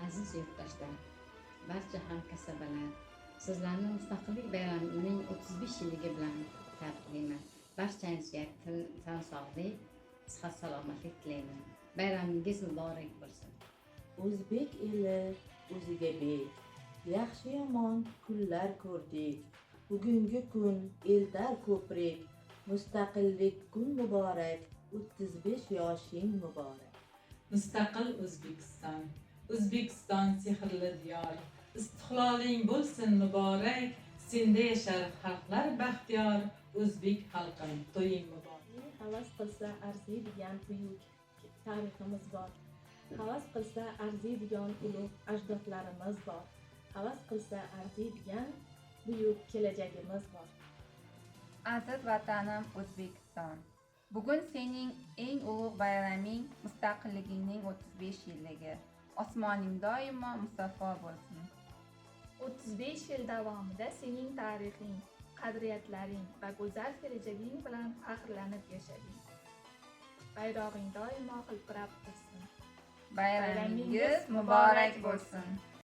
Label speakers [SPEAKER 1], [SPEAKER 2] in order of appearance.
[SPEAKER 1] Aziz yurtdoshlar, barcha hamkasbalar, sizlarni Mustaqillik bayramining 35 yilligi bilan tabriklayman. Barchangizga tan sog'lik, sihat salomatlik tilayman. Bayramingiz muborak bo'lsin.
[SPEAKER 2] O'zbek eli o'ziga bek, yaxshi yomon kunlar ko'rdik. Bugungi kun eltar ko'prik, mustaqillik kun muborak, 35 yoshing muborak.
[SPEAKER 3] Mustaqil O'zbekiston, O'zbekiston sehrli diyor, istiqloling bo'lsin muborak, senda yashar xalqlar baxtiyor, o'zbek xalqim to'ying muborak.
[SPEAKER 4] Havas qilsa arziydigan buyuk tariximiz bor. Havas qilsa arziydigan ulug' ajdodlarimiz bor. Havas qilsa arziydigan buyuk kelajagimiz bor.
[SPEAKER 5] Aziz vatanim O'zbekiston, bugun sening eng ulug' bayraming, mustaqilligingning 35 yilligi. Osmoning doimo musaffo bo'lsin.
[SPEAKER 4] 35 yil davomida sening tarixing, qadriyatlaring va go'zal kelajaging bilan faxrlanib yashading. Bayrog'ing doimo hilpirab tursin.
[SPEAKER 5] Bayramingiz muborak bo'lsin.